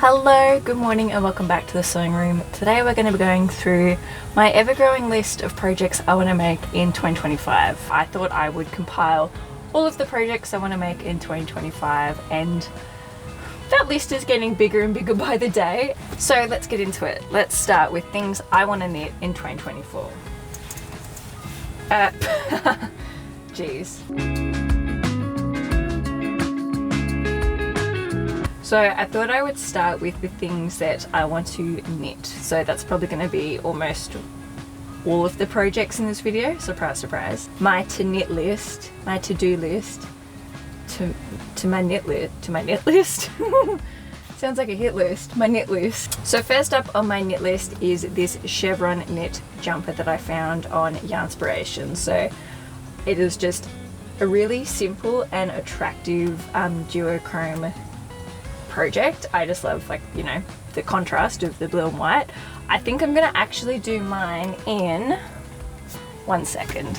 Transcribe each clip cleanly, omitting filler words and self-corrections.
Hello, good morning and welcome back to the sewing room. Today we're going to be going through my ever-growing list of projects I want to make in 2025. I thought I would compile all of the projects I want to make in 2025 and that list is getting bigger and bigger by the day. So let's get into it. Let's start with things I want to knit in 2024. Jeez. So I thought I would start with the things that I want to knit. So that's probably going to be almost all of the projects in this video. Surprise, surprise. My to-knit list, my to-do list, to my knit list. Sounds like a hit list. My knit list. So first up on my knit list is this Chevron knit jumper that I found on Yarnspiration. So it is just a really simple and attractive duochrome project. I just love, like, you know, the contrast of the blue and white. I think I'm gonna actually do mine in 1 second.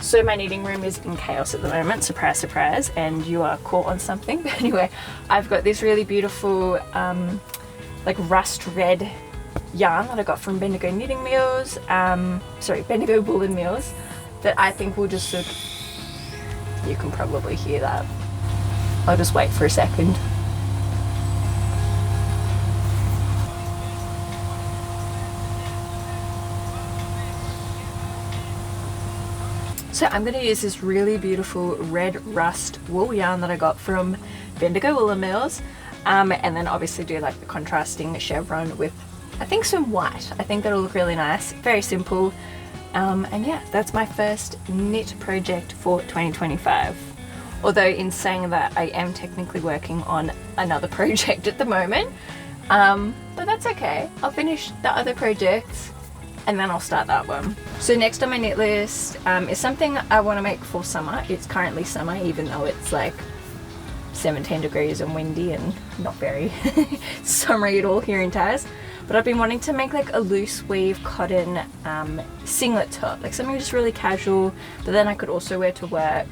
So my knitting room is in chaos at the moment, surprise surprise, and you are caught on something. But anyway, I've got this really beautiful like rust red yarn that I got from Bendigo Knitting Mills, Bendigo Woolen Mills, that I think will just look, you can probably hear that. I'll just wait for a second. So I'm going to use this really beautiful red rust wool yarn that I got from Bendigo Woolen Mills, and then obviously do like the contrasting chevron with, I think, some white. I think that'll look really nice. Very simple, and yeah, that's my first knit project for 2025. Although in saying that, I am technically working on another project at the moment, but that's okay. I'll finish the other projects and then I'll start that one. So next on my knit list is something I want to make for summer. It's currently summer, even though it's like 17 degrees and windy and not very summery at all here in Taz. But I've been wanting to make like a loose weave cotton singlet top, like something just really casual, but then I could also wear to work.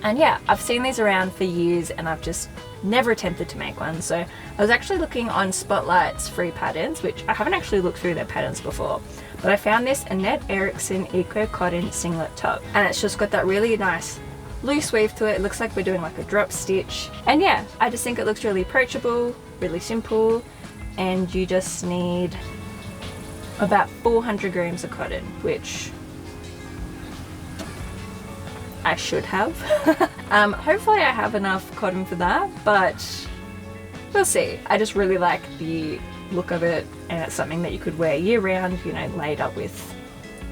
And yeah, I've seen these around for years and I've just never attempted to make one. So I was actually looking on Spotlight's free patterns, which I haven't actually looked through their patterns before, but I found this Annette Eriksson Eco Cotton Singlet Top, and it's just got that really nice loose weave to it. It looks like we're doing like a drop stitch. And yeah, I just think it looks really approachable, really simple, and you just need about 400 grams of cotton, which I should have. Hopefully I have enough cotton for that, but we'll see. I just really like the look of it, and it's something that you could wear year round, you know, laid up with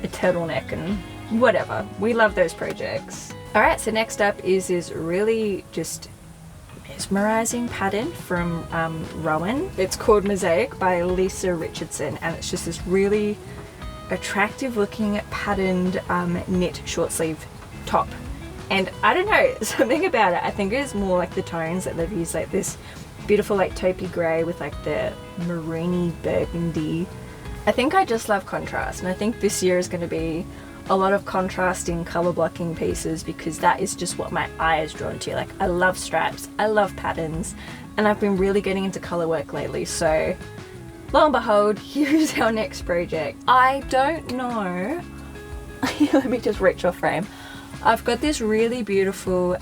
a turtleneck and whatever. We love those projects. Alright, so next up is this really just mesmerizing pattern from Rowan. It's called Mosaic by Lisa Richardson, and it's just this really attractive looking patterned knit short sleeve top. And I don't know, something about it, I think it is more like the tones that they've used, like this beautiful like taupey grey with like the maroony burgundy. I think I just love contrast, and I think this year is going to be a lot of contrasting colour blocking pieces, because that is just what my eye is drawn to. Like, I love stripes, I love patterns, and I've been really getting into colour work lately. So lo and behold, here's our next project. I don't know, let me just reach off frame. I've got this really beautiful,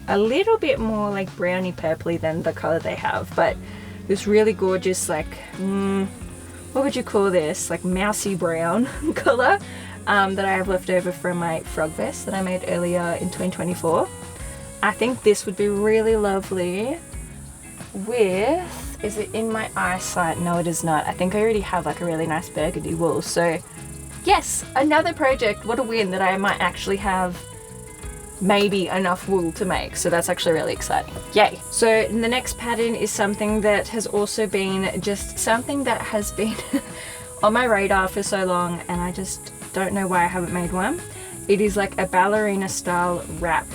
a little bit more like browny purpley than the colour they have, but this really gorgeous, like, what would you call this? Like mousy brown colour that I have left over from my frog vest that I made earlier in 2024. I think this would be really lovely with, is it in my eyesight? No, it is not. I think I already have like a really nice burgundy wool. So yes, another project. What a win that I might actually have maybe enough wool to make. So that's actually really exciting. Yay. So the next pattern is something that has also been just something that has been on my radar for so long, and I just don't know why I haven't made one. It is like a ballerina style wrap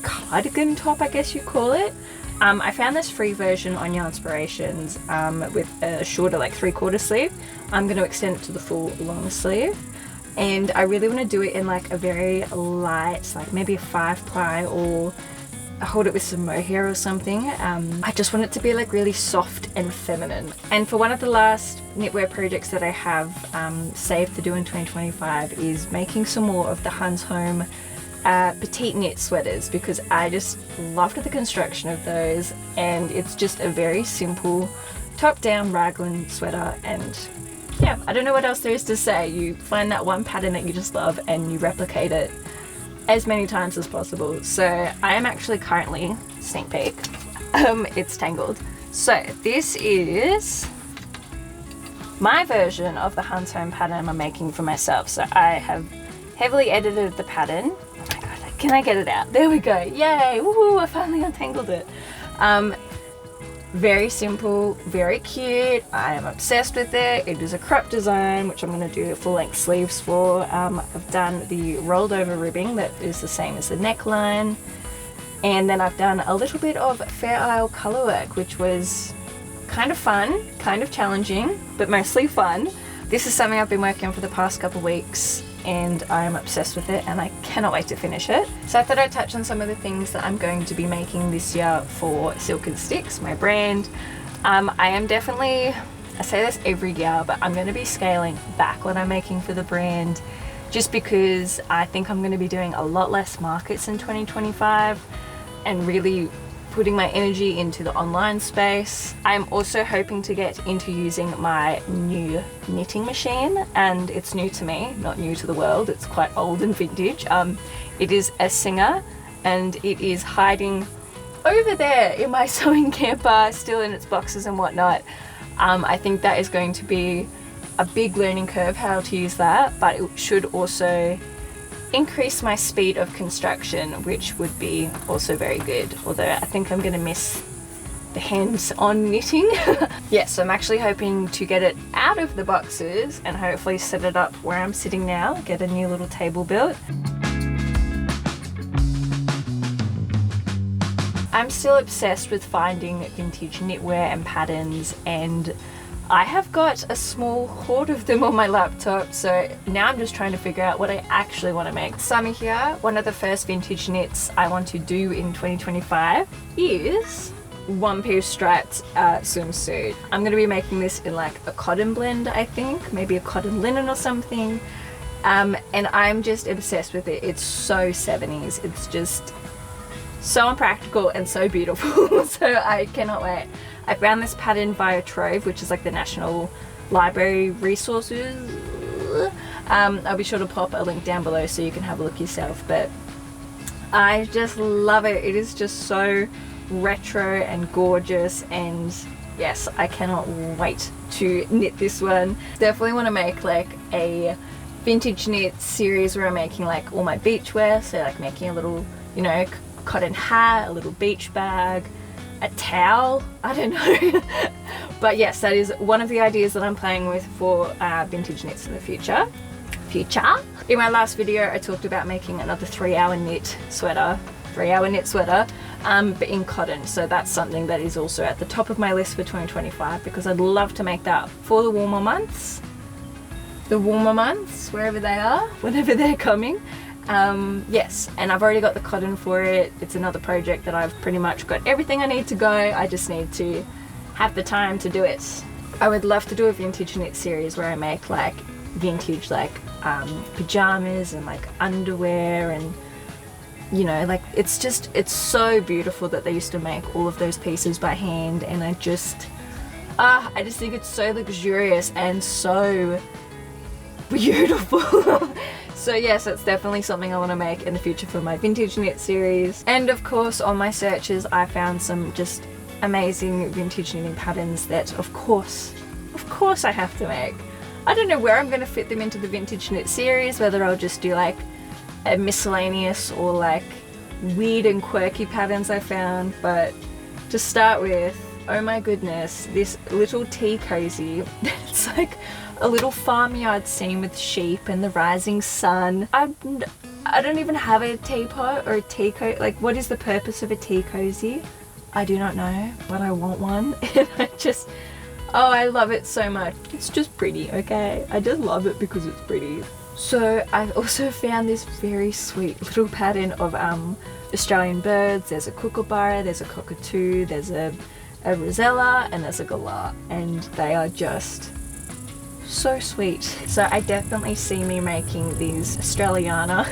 cardigan top, I guess you call it. I found this free version on Yarnspirations with a shorter, like 3/4 sleeve. I'm going to extend it to the full long sleeve, and I really want to do it in like a very light, like maybe a 5 ply or hold it with some mohair or something. I just want it to be like really soft and feminine. And for one of the last knitwear projects that I have saved to do in 2025 is making some more of the Hanstholm PetiteKnit sweaters, because I just loved the construction of those, and it's just a very simple top-down raglan sweater. And yeah, I don't know what else there is to say. You find that one pattern that you just love and you replicate it as many times as possible. So I am actually currently, sneak peek, it's tangled. So this is my version of the Hanstholm pattern I'm making for myself. So I have heavily edited the pattern. Oh my god, can I get it out? There we go, yay, woohoo, I finally untangled it. Very simple, very cute. I am obsessed with it. It is a crop design, which I'm going to do full-length sleeves for. I've done the rolled over ribbing that is the same as the neckline. And then I've done a little bit of Fair Isle colour work, which was kind of fun, kind of challenging, but mostly fun. This is something I've been working on for the past couple of weeks, and I'm obsessed with it and I cannot wait to finish it. So I thought I'd touch on some of the things that I'm going to be making this year for Silk and Sticks, my brand. I am definitely, I say this every year, but I'm going to be scaling back what I'm making for the brand, just because I think I'm going to be doing a lot less markets in 2025 and really putting my energy into the online space. I'm also hoping to get into using my new knitting machine, and it's new to me, not new to the world. It's quite old and vintage. It is a Singer, and it is hiding over there in my sewing camper, still in its boxes and whatnot. I think that is going to be a big learning curve how to use that, but it should also increase my speed of construction, which would be also very good, although I think I'm going to miss the hands-on knitting. Yeah, so I'm actually hoping to get it out of the boxes and hopefully set it up where I'm sitting now, get a new little table built. I'm still obsessed with finding vintage knitwear and patterns, and I have got a small hoard of them on my laptop, so now I'm just trying to figure out what I actually want to make. Summer here, one of the first vintage knits I want to do in 2025 is one-piece striped swimsuit. I'm going to be making this in like a cotton blend, I think, maybe a cotton linen or something, and I'm just obsessed with it. It's so 70s, it's just so unpractical and so beautiful. So I cannot wait. I found this pattern via Trove, which is like the National Library resources. I'll be sure to pop a link down below so you can have a look yourself, but I just love it. It is just so retro and gorgeous, and yes, I cannot wait to knit this one. Definitely want to make like a vintage knit series where I'm making like all my beachwear, so like making a little, you know, cotton hat, a little beach bag, a towel, I don't know. But yes, that is one of the ideas that I'm playing with for vintage knits in the future. In my last video I talked about making another 3-hour knit sweater, but in cotton. So that's something that is also at the top of my list for 2025, because I'd love to make that for the warmer months, wherever they are, whenever they're coming. Yes, and I've already got the cotton for it. It's another project that I've pretty much got everything I need to go. I just need to have the time to do it. I would love to do a vintage knit series where I make like vintage like pajamas and like underwear, and you know, like it's so beautiful that they used to make all of those pieces by hand, and I just think it's so luxurious and so beautiful. So yes, that's definitely something I want to make in the future for my vintage knit series. And of course, on my searches I found some just amazing vintage knitting patterns that of course I have to make. I don't know where I'm going to fit them into the vintage knit series, whether I'll just do like a miscellaneous or like weird and quirky patterns I found, but to start with, oh my goodness, this little tea cozy. It's like a little farmyard scene with sheep and the rising sun. I don't even have a teapot or a tea cozy. Like, what is the purpose of a tea cozy? I do not know, but I want one. And I love it so much. It's just pretty, okay? I just love it because it's pretty. So I also found this very sweet little pattern of Australian birds. There's a kookaburra, there's a cockatoo, there's a rosella, and there's a galah, and they are just so sweet. So I definitely see me making these Australiana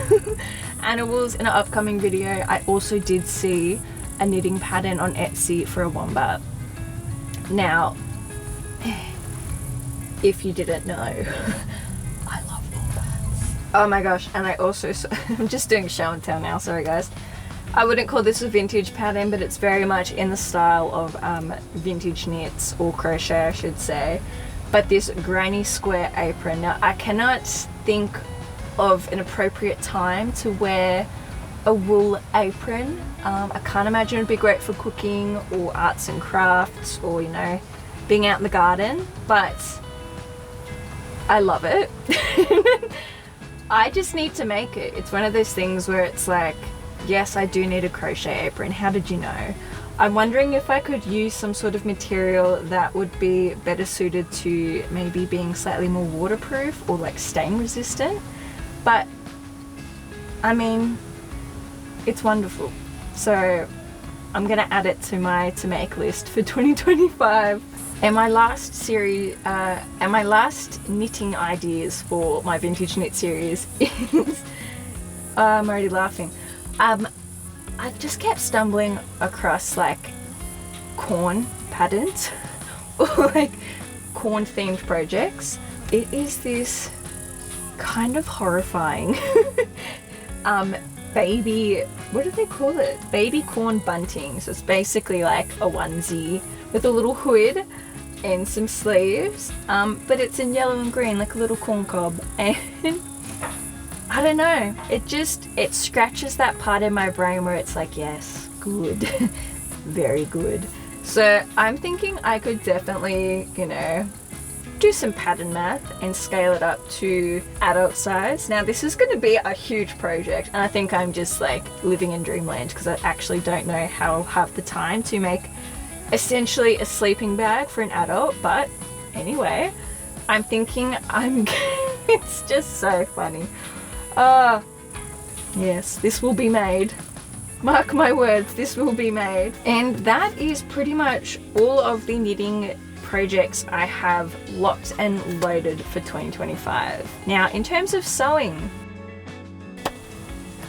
animals in an upcoming video. I also did see a knitting pattern on Etsy for a wombat. Now, if you didn't know, I love wombats. Oh my gosh, and I also, I'm just doing show and tell now, sorry guys. I wouldn't call this a vintage pattern, but it's very much in the style of vintage knits, or crochet I should say. But this granny square apron. Now I cannot think of an appropriate time to wear a wool apron. I can't imagine it'd be great for cooking or arts and crafts, or you know, being out in the garden, but I love it. I just need to make it. It's one of those things where it's like, yes, I do need a crochet apron. How did you know? I'm wondering if I could use some sort of material that would be better suited to maybe being slightly more waterproof or like stain resistant. But I mean, it's wonderful. So I'm gonna add it to my to make list for 2025. And my last series, and my last knitting ideas for my vintage knit series is, I'm already laughing. I just kept stumbling across like corn patterns or like corn themed projects. It is this kind of horrifying baby, what do they call it? Baby corn bunting. So it's basically like a onesie with a little hood and some sleeves, but it's in yellow and green like a little corn cob, and I don't know, it scratches that part in my brain where it's like, yes, good, very good. So I'm thinking I could definitely, you know, do some pattern math and scale it up to adult size. Now this is going to be a huge project, and I think I'm just like living in dreamland because I actually don't know how I'll have the time to make essentially a sleeping bag for an adult. But anyway, I'm thinking it's just so funny. Yes, this will be made. Mark my words, this will be made. And that is pretty much all of the knitting projects I have locked and loaded for 2025. Now, in terms of sewing,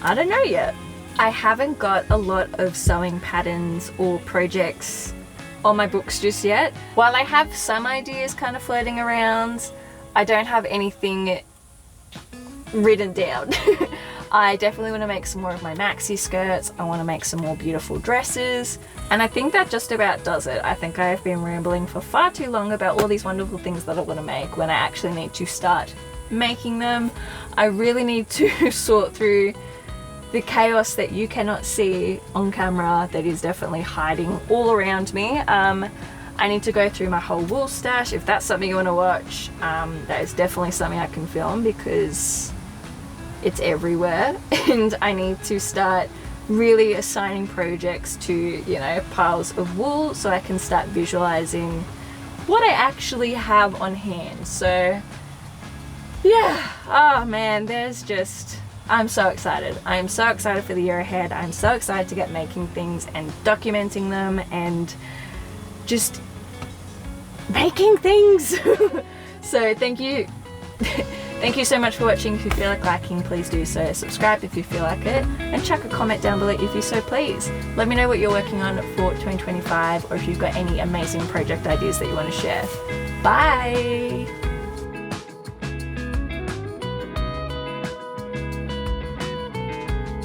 I don't know yet. I haven't got a lot of sewing patterns or projects on my books just yet. While I have some ideas kind of floating around, I don't have anything written down. I definitely want to make some more of my maxi skirts. I want to make some more beautiful dresses, and I think that just about does it. I think I have been rambling for far too long about all these wonderful things that I want to make when I actually need to start making them. I really need to sort through the chaos that you cannot see on camera that is definitely hiding all around me. I need to go through my whole wool stash. If that's something you want to watch, that is definitely something I can film because it's everywhere. And I need to start really assigning projects to, you know, piles of wool so I can start visualizing what I actually have on hand. So yeah, oh man, I'm so excited. I am so excited for the year ahead. I'm so excited to get making things and documenting them and just making things. So thank you. Thank you so much for watching. If you feel like liking, please do so. Subscribe if you feel like it, and chuck a comment down below if you so please. Let me know what you're working on for 2025, or if you've got any amazing project ideas that you want to share. Bye!